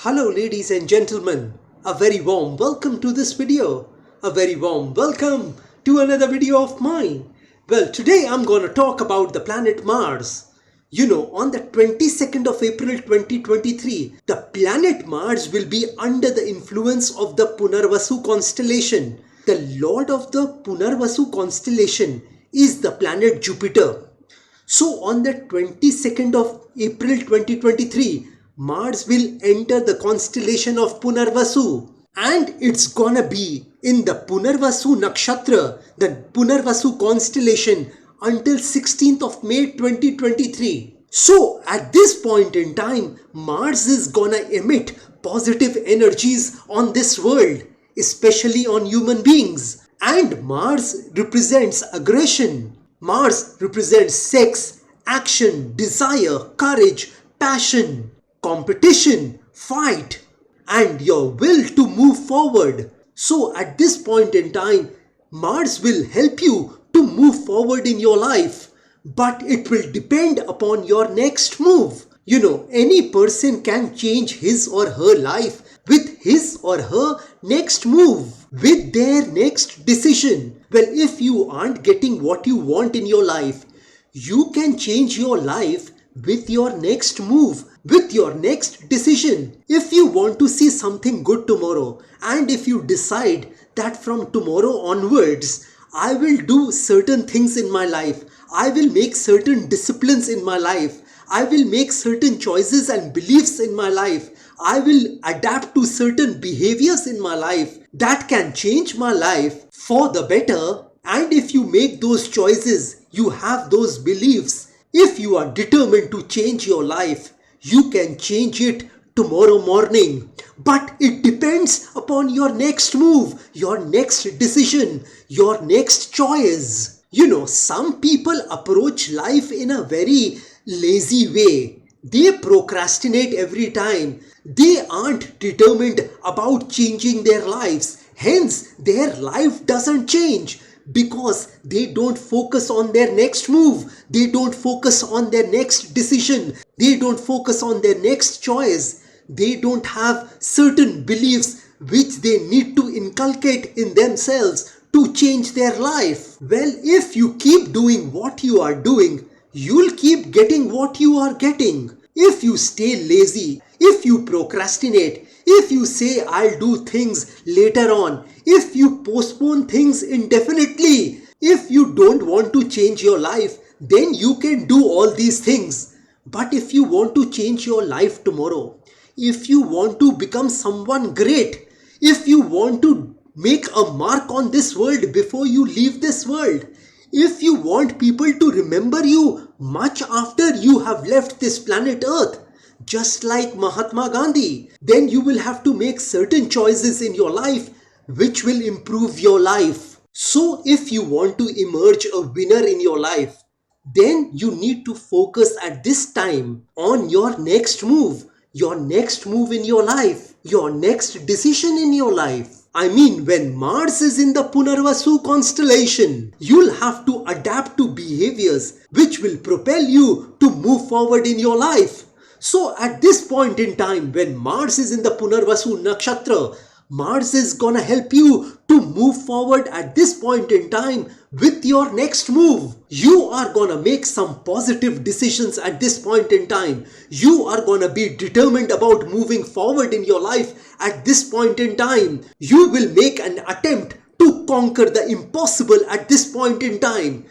Hello ladies and gentlemen, a very warm welcome to this video. A very warm welcome to another video of mine. Well, today I'm gonna talk about the planet Mars. On the 22nd of April 2023, the planet Mars will be under the influence of the Punarvasu constellation. The lord of the Punarvasu constellation is the planet Jupiter. So on the 22nd of April 2023, Mars will enter the constellation of Punarvasu, and it's gonna be in the Punarvasu nakshatra, the Punarvasu constellation, until 16th of May 2023. So at this point in time, Mars is gonna emit positive energies on this world, especially on human beings. And Mars represents aggression. Mars represents sex, action, desire, courage, passion, competition, fight, and your will to move forward. So at this point in time, Mars will help you to move forward in your life, but it will depend upon your next move. Any person can change his or her life with his or her next move, with their next decision. Well, if you aren't getting what you want in your life, you can change your life with your next move, with your next decision. If you want to see something good tomorrow, and if you decide that from tomorrow onwards, I will do certain things in my life, I will make certain disciplines in my life, I will make certain choices and beliefs in my life, I will adapt to certain behaviors in my life that can change my life for the better. And if you make those choices, you have those beliefs, if you are determined to change your life, you can change it tomorrow morning. But it depends upon your next move, your next decision, your next choice. Some people approach life in a very lazy way. They procrastinate every time. They aren't determined about changing their lives. Hence, their life doesn't change, because they don't focus on their next move. They don't focus on their next decision. They don't focus on their next choice. They don't have certain beliefs which they need to inculcate in themselves to change their life. Well, if you keep doing what you are doing, you'll keep getting what you are getting. If you stay lazy, if you procrastinate, if you say I'll do things later on, if you postpone things indefinitely, if you don't want to change your life, then you can do all these things. But if you want to change your life tomorrow, if you want to become someone great, if you want to make a mark on this world before you leave this world, if you want people to remember you much after you have left this planet Earth, just like Mahatma Gandhi, then you will have to make certain choices in your life which will improve your life. So if you want to emerge a winner in your life, then you need to focus at this time on your next move in your life, your next decision in your life. I mean, when Mars is in the Punarvasu constellation, you'll have to adapt to behaviors which will propel you to move forward in your life. So at this point in time, when Mars is in the Punarvasu nakshatra, Mars is gonna help you to move forward at this point in time with your next move. You are gonna make some positive decisions at this point in time. You are gonna be determined about moving forward in your life at this point in time. You will make an attempt to conquer the impossible at this point in time.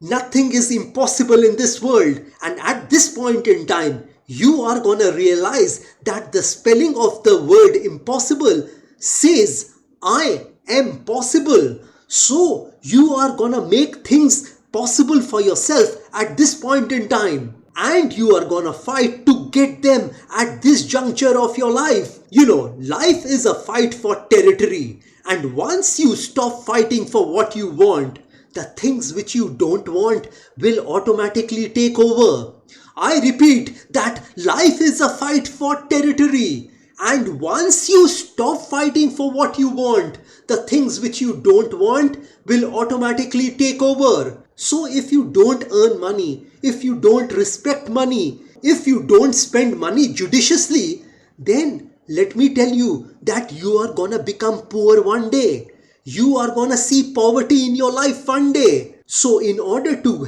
Nothing is impossible in this world, and at this point in time, you are gonna realize that the spelling of the word impossible says I am possible. So you are gonna make things possible for yourself at this point in time, and you are gonna fight to get them at this juncture of your life. Life is a fight for territory, and once you stop fighting for what you want, the things which you don't want will automatically take over. I repeat that life is a fight for territory, and once you stop fighting for what you want, the things which you don't want will automatically take over. So if you don't earn money, if you don't respect money, if you don't spend money judiciously, then let me tell you that you are gonna become poor one day. You are gonna see poverty in your life one day. So in order to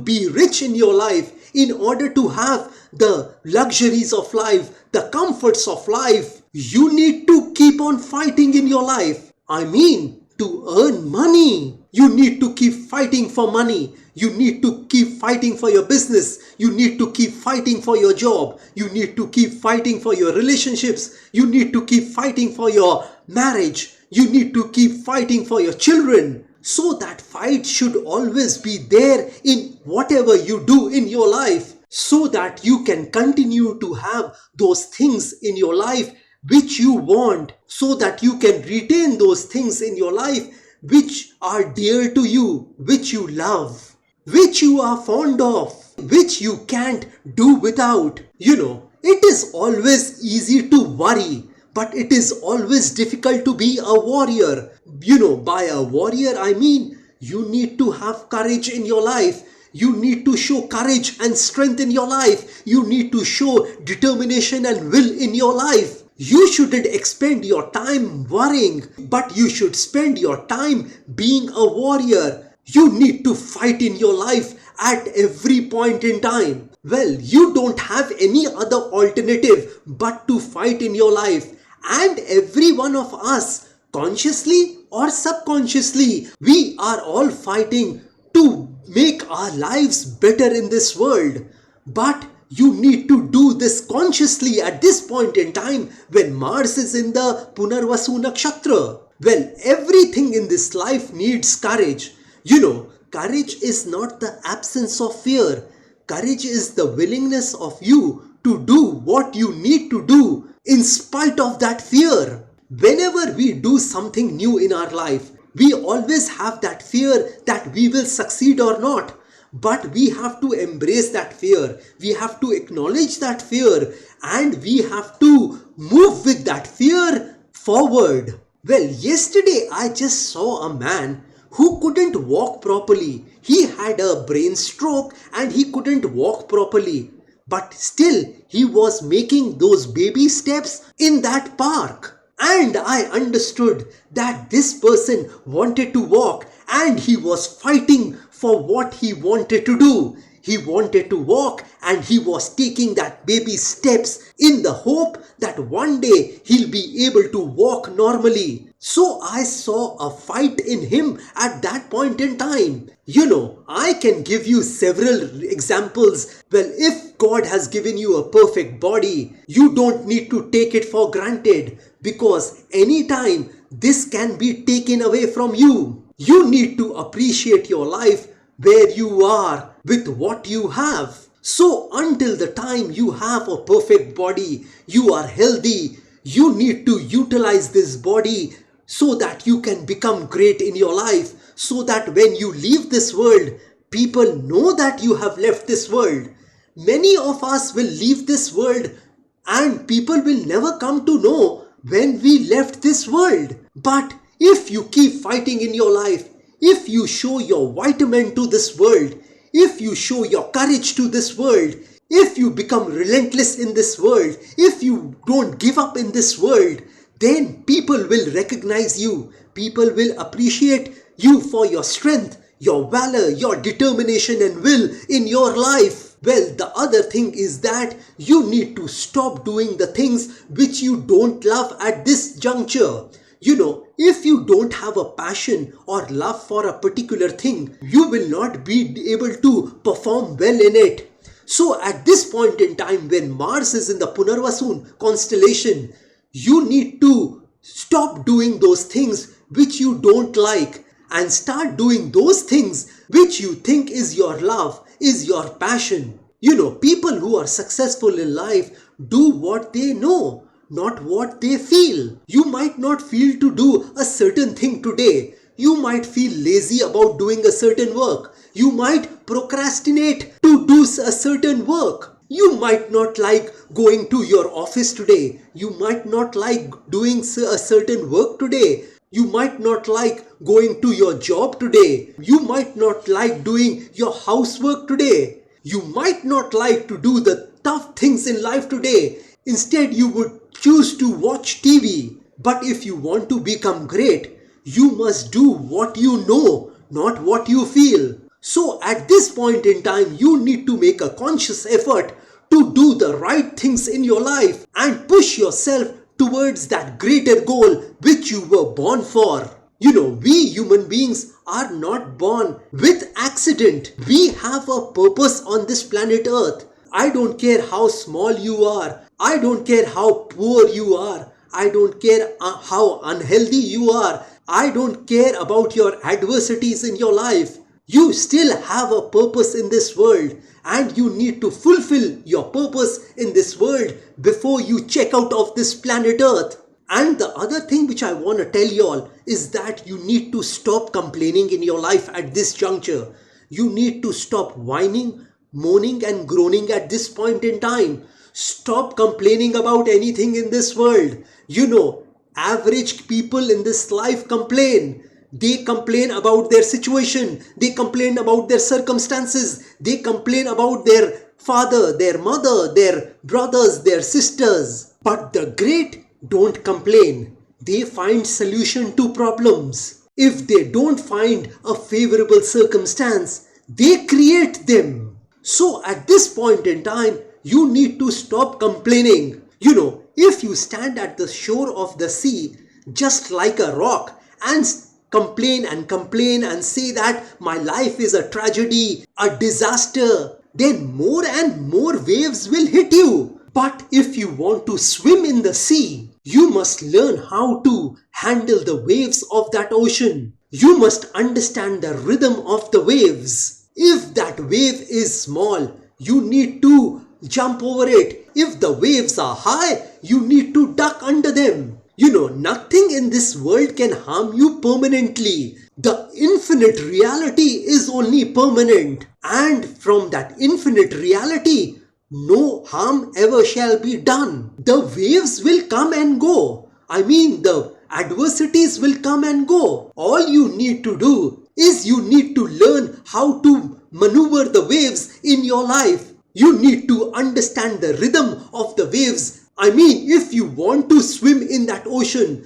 be rich in your life, in order to have the luxuries of life, the comforts of life, you need to keep on fighting in your life. I mean, to earn money. You need to keep fighting for money. You need to keep fighting for your business. You need to keep fighting for your job. You need to keep fighting for your relationships. You need to keep fighting for your marriage. You need to keep fighting for your children. So that fight should always be there in whatever you do in your life, so that you can continue to have those things in your life which you want, so that you can retain those things in your life which are dear to you, which you love, which you are fond of, which you can't do without. It is always easy to worry, but it is always difficult to be a warrior. By a warrior, I mean you need to have courage in your life. You need to show courage and strength in your life. You need to show determination and will in your life. You shouldn't expend your time worrying, but you should spend your time being a warrior. You need to fight in your life at every point in time. Well, you don't have any other alternative but to fight in your life. And every one of us, consciously or subconsciously, we are all fighting to make our lives better in this world. But you need to do this consciously at this point in time when Mars is in the Punarvasu nakshatra. Well, everything in this life needs courage. Courage is not the absence of fear. Courage is the willingness of you to do what you need to do in spite of that fear. Whenever we do something new in our life, we always have that fear that we will succeed or not. But we have to embrace that fear. We have to acknowledge that fear, and we have to move with that fear forward. Well, yesterday I just saw a man who couldn't walk properly. He had a brain stroke and he couldn't walk properly. But still, he was making those baby steps in that park. And I understood that this person wanted to walk and he was fighting for what he wanted to do. He wanted to walk and he was taking that baby steps in the hope that one day he'll be able to walk normally. So I saw a fight in him at that point in time. I can give you several examples. Well, if God has given you a perfect body, you don't need to take it for granted, because anytime this can be taken away from you. You need to appreciate your life where you are with what you have. So until the time you have a perfect body, you are healthy, you need to utilize this body so that you can become great in your life, so that when you leave this world, people know that you have left this world. Many of us will leave this world and people will never come to know when we left this world. But if you keep fighting in your life, if you show your vitamin to this world, if you show your courage to this world, if you become relentless in this world, if you don't give up in this world, then people will recognize you. People will appreciate you for your strength, your valor, your determination and will in your life. Well, the other thing is that you need to stop doing the things which you don't love at this juncture. If you don't have a passion or love for a particular thing, you will not be able to perform well in it. So at this point in time, when Mars is in the Punarvasu constellation, you need to stop doing those things which you don't like and start doing those things which you think is your love, is your passion. People who are successful in life do what they know, not what they feel. You might not feel to do a certain thing today. You might feel lazy about doing a certain work. You might procrastinate to do a certain work. You might not like going to your office today. You might not like doing a certain work today. You might not like going to your job today. You might not like doing your housework today. You might not like to do the tough things in life today. Instead, you would choose to watch TV. But if you want to become great, you must do what you know, not what you feel. So at this point in time, you need to make a conscious effort to do the right things in your life and push yourself towards that greater goal which you were born for. You know, we human beings are not born with accident. We have a purpose on this planet Earth. I don't care how small you are. I don't care how poor you are. I don't care how unhealthy you are. I don't care about your adversities in your life. You still have a purpose in this world, and you need to fulfill your purpose in this world before you check out of this planet Earth. And the other thing which I want to tell you all is that you need to stop complaining in your life at this juncture. You need to stop whining, moaning and groaning at this point in time. Stop complaining about anything in this world. You know, average people in this life complain. They complain about their situation. They complain about their circumstances. They complain about their father, their mother, their brothers, their sisters. But the great don't complain. They find solution to problems. If they don't find a favorable circumstance, they create them. So at this point in time, you need to stop complaining. You know, if you stand at the shore of the sea just like a rock and complain and say that my life is a tragedy, a disaster, then more and more waves will hit you. But if you want to swim in the sea, you must learn how to handle the waves of that ocean. You must understand the rhythm of the waves. If that wave is small, you need to jump over it. If the waves are high, you need to duck under them. You know, nothing in this world can harm you permanently. The infinite reality is only permanent. And from that infinite reality, no harm ever shall be done. The waves will come and go. I mean, the adversities will come and go. All you need to do is you need to learn how to maneuver the waves in your life. You need to understand the rhythm of the waves. I mean, if you want to swim in that ocean,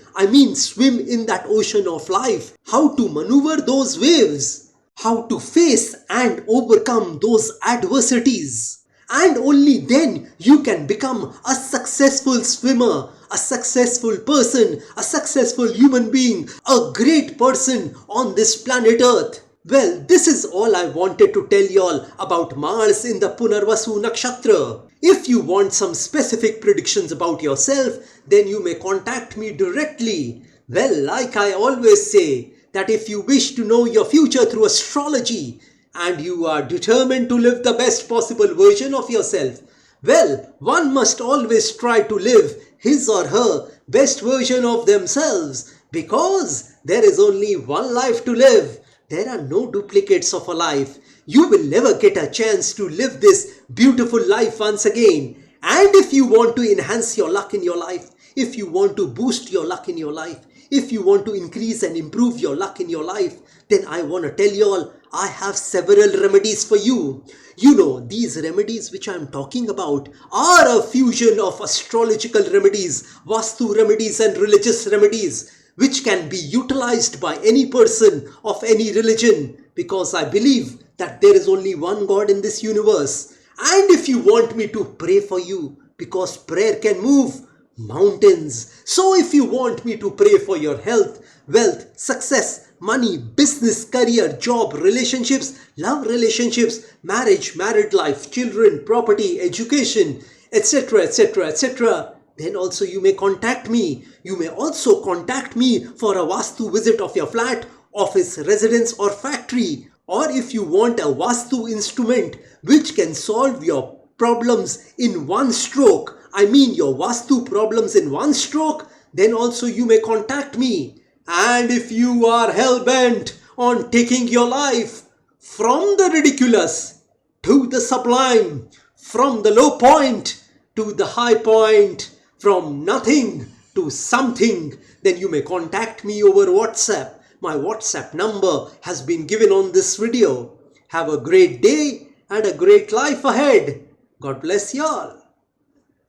swim in that ocean of life, how to maneuver those waves, how to face and overcome those adversities. And only then you can become a successful swimmer, a successful person, a successful human being, a great person on this planet Earth. Well, this is all I wanted to tell y'all about Mars in the Punarvasu Nakshatra. If you want some specific predictions about yourself, then you may contact me directly. Well, like I always say, that if you wish to know your future through astrology, and you are determined to live the best possible version of yourself, well, one must always try to live his or her best version of themselves, because there is only one life to live. There are no duplicates of a life. You will never get a chance to live this beautiful life once again. And if you want to enhance your luck in your life, if you want to boost your luck in your life, if you want to increase and improve your luck in your life, then I want to tell you all, I have several remedies for you. You know, these remedies which I am talking about are a fusion of astrological remedies, Vastu remedies and religious remedies, which can be utilized by any person of any religion, because I believe that there is only one God in this universe. And if you want me to pray for you, because prayer can move mountains. So if you want me to pray for your health, wealth, success, money, business, career, job, relationships, love relationships, marriage, married life, children, property, education, etc., etc., etc., then also you may contact me. You may also contact me for a Vastu visit of your flat, office, residence or factory. Or if you want a Vastu instrument which can solve your problems in one stroke, your Vastu problems in one stroke, then also you may contact me. And if you are hell-bent on taking your life from the ridiculous to the sublime, from the low point to the high point, from nothing to something, then you may contact me over WhatsApp. My WhatsApp number has been given on this video. Have a great day and a great life ahead. God bless y'all.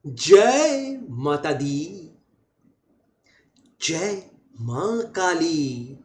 Jai Mata Di, Jai Ma Kali.